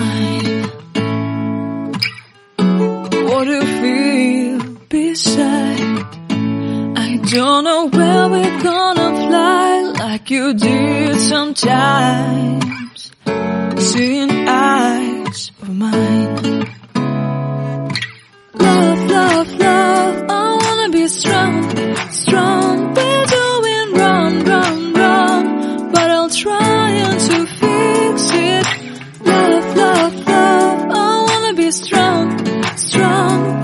mine. What do you feel beside? I don't know where we're gonna fly like you did sometimes, seeing eyes of mine. Love, love, love, I wanna be strong, strong. We're doing wrong, wrong, wrong, but I'll try to fix it. Love, love, love, I wanna be strong, strong.